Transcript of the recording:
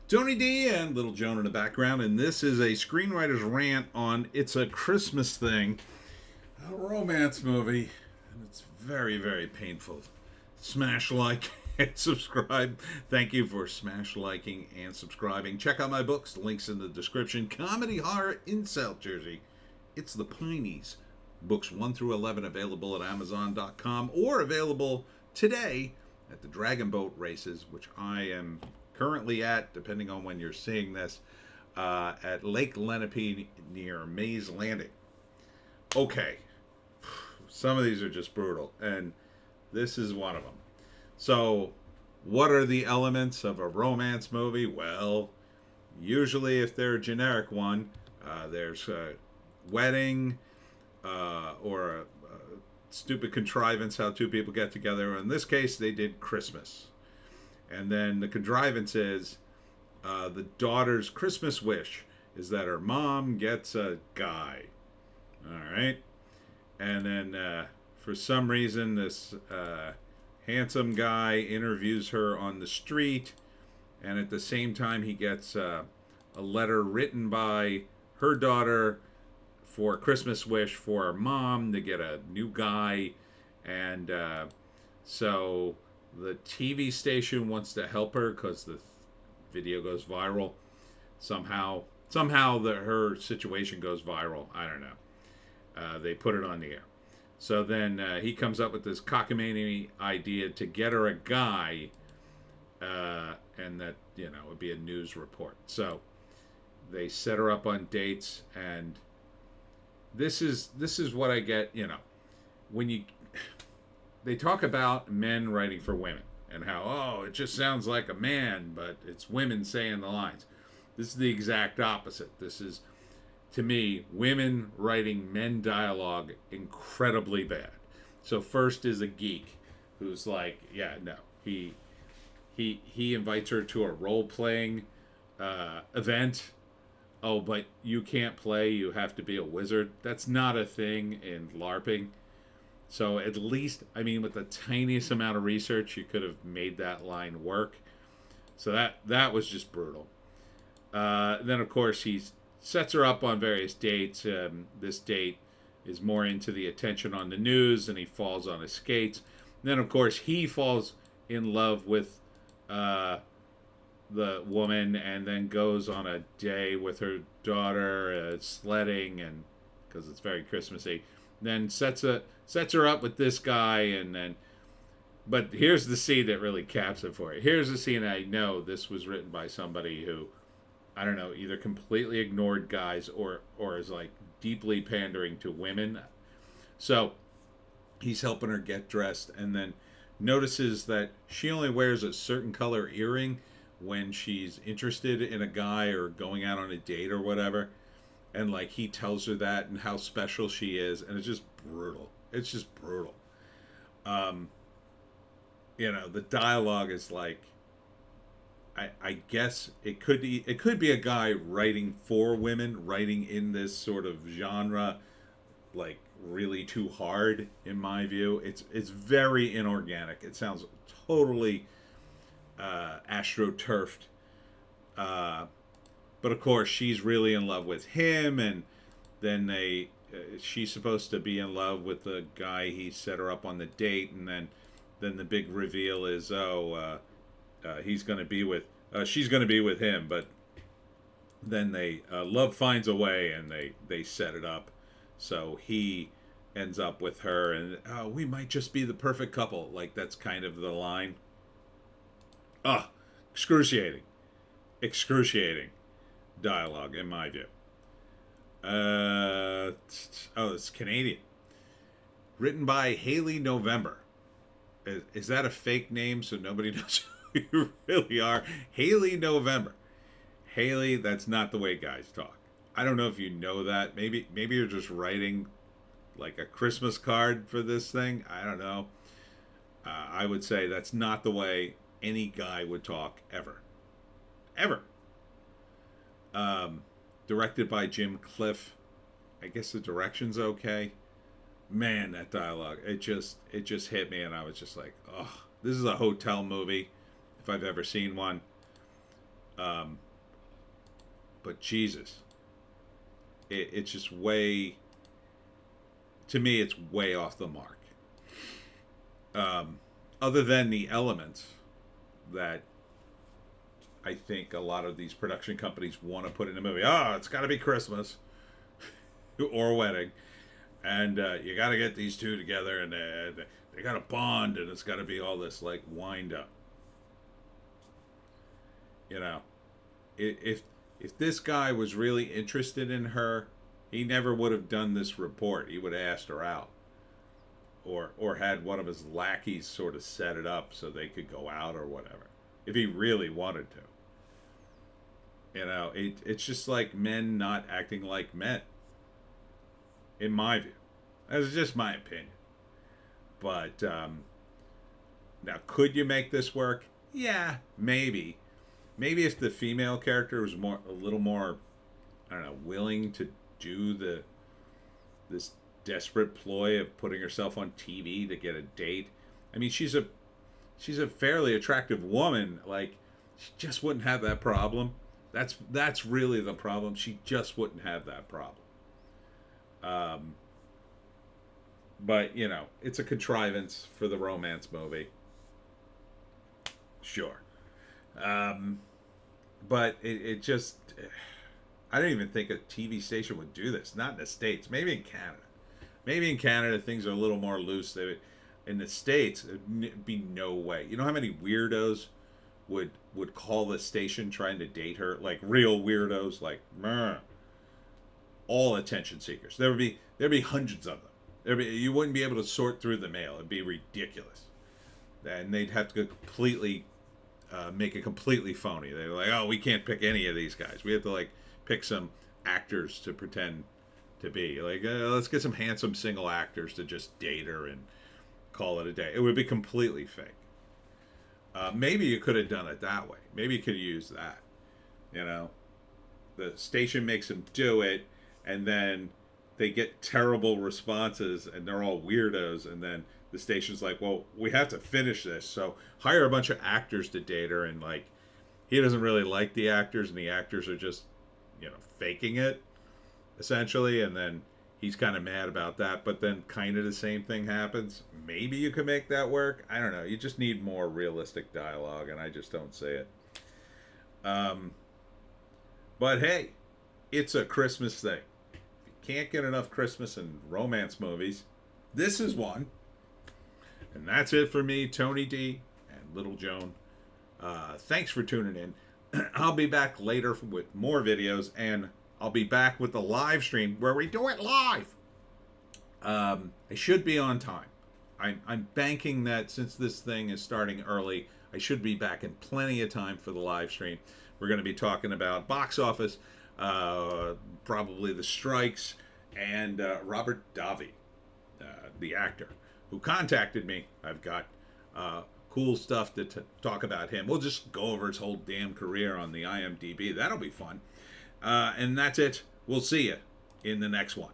Tony D and Little Joan in the background, and this is a screenwriter's rant on It's a Christmas Thing, a romance movie, and it's very, very painful. Smash like and subscribe. Thank you for smash liking and subscribing. Check out my books, the links in the description. Comedy Horror Incel Jersey. It's the Pineys. Books 1 through 11 available at Amazon.com or available today at the Dragon Boat races, which I am currently at, depending on when you're seeing this, at Lake Lenape near Mays Landing. Okay, some of these are just brutal, and this is one of them. So, what are the elements of a romance movie? Well, usually if they're a generic one, there's a wedding or a stupid contrivance how two people get together. In this case, they did Christmas. And then the contrivance is the daughter's Christmas wish is that her mom gets a guy. All right. And then for some reason, this handsome guy interviews her on the street. And at the same time, he gets a letter written by her daughter for a Christmas wish for her mom to get a new guy. And so the TV station wants to help her because the video goes viral. Somehow her situation goes viral. I don't know. They put it on the air. So then he comes up with this cockamamie idea to get her a guy, and that would be a news report. So they set her up on dates, and this is what I get. When they talk about men writing for women and how, it just sounds like a man, but it's women saying the lines. This is the exact opposite. This is, to me, women writing men dialogue incredibly bad. So first is a geek who's like, he invites her to a role-playing event. Oh, but you can't play, you have to be a wizard. That's not a thing in LARPing. So at least, with the tiniest amount of research, you could have made that line work. So that was just brutal. Then, of course, he sets her up on various dates. This date is more into the attention on the news, and he falls on his skates. Then, of course, he falls in love with the woman and then goes on a day with her daughter sledding, and because it's very Christmassy. Then sets her up with this guy, but here's the scene that really caps it for you. Here's the scene I know this was written by somebody who, I don't know, either completely ignored guys or is like deeply pandering to women. So he's helping her get dressed, and then notices that she only wears a certain color earring when she's interested in a guy or going out on a date or whatever. And like he tells her that and how special she is, and it's just brutal. It's just brutal. The dialogue is like, I guess it could be a guy writing for women, writing in this sort of genre, like really too hard in my view. It's very inorganic. It sounds totally astroturfed. But of course, she's really in love with him, and then she's supposed to be in love with the guy he set her up on the date, and then the big reveal is, he's going to be with, she's going to be with him, but then love finds a way, and they set it up, so he ends up with her, and we might just be the perfect couple. Like, that's kind of the line. Excruciating dialogue in my view. It's Canadian. Written by Haley November. Is that a fake name so nobody knows who you really are? Haley November. Haley, that's not the way guys talk. I don't know if you know that. Maybe you're just writing like a Christmas card for this thing. I don't know. I would say that's not the way any guy would talk ever. Ever. Directed by Jim Cliff. I guess the direction's okay. Man, that dialogue, it just hit me, and I was just like, this is a hotel movie, if I've ever seen one. Um, but Jesus, it's just way, to me, it's way off the mark. Other than the elements that I think a lot of these production companies want to put in a movie. Oh, it's got to be Christmas or a wedding, and you got to get these two together, and they got to bond, and it's got to be all this like wind up. You know, if if this guy was really interested in her, he never would have done this report. He would have asked her out, or had one of his lackeys sort of set it up so they could go out or whatever. If he really wanted to. It's just like men not acting like men, in my view. That's just my opinion. But now, could you make this work? Yeah, maybe. Maybe if the female character was a little more, I don't know, willing to do this desperate ploy of putting herself on TV to get a date. I mean, she's a fairly attractive woman. Like, she just wouldn't have that problem. That's really the problem. She just wouldn't have that problem. But it's a contrivance for the romance movie. Sure. But it just, I don't even think a TV station would do this. Not in the States. Maybe in Canada. Maybe in Canada things are a little more loose. In the States, it'd be no way. You know how many weirdos would call the station trying to date her? Like real weirdos, like all attention seekers. There'd be hundreds of them. You wouldn't be able to sort through the mail. It'd be ridiculous. And they'd have to completely make it completely phony. They're like, oh, we can't pick any of these guys. We have to like pick some actors to pretend to be. Like, let's get some handsome single actors to just date her and call it a day. It would be completely fake. Maybe you could have done it that way. Maybe you could have used that. The station makes them do it, and then they get terrible responses, and they're all weirdos, and then the station's like, well, we have to finish this, so hire a bunch of actors to date her, and like, he doesn't really like the actors, and the actors are just, faking it, essentially, and then he's kind of mad about that, but then kind of the same thing happens. Maybe you could make that work. I don't know. You just need more realistic dialogue, and I just don't see it. But hey, it's a Christmas thing. If you can't get enough Christmas and romance movies, this is one. And that's it for me, Tony D and Little Joan. Thanks for tuning in. I'll be back later with more videos, and I'll be back with the live stream where we do it live. I should be on time. I'm banking that since this thing is starting early, I should be back in plenty of time for the live stream. We're going to be talking about box office, probably the strikes, and Robert Davi, the actor, who contacted me. I've got cool stuff to talk about him. We'll just go over his whole damn career on the IMDb. That'll be fun. And that's it. We'll see you in the next one.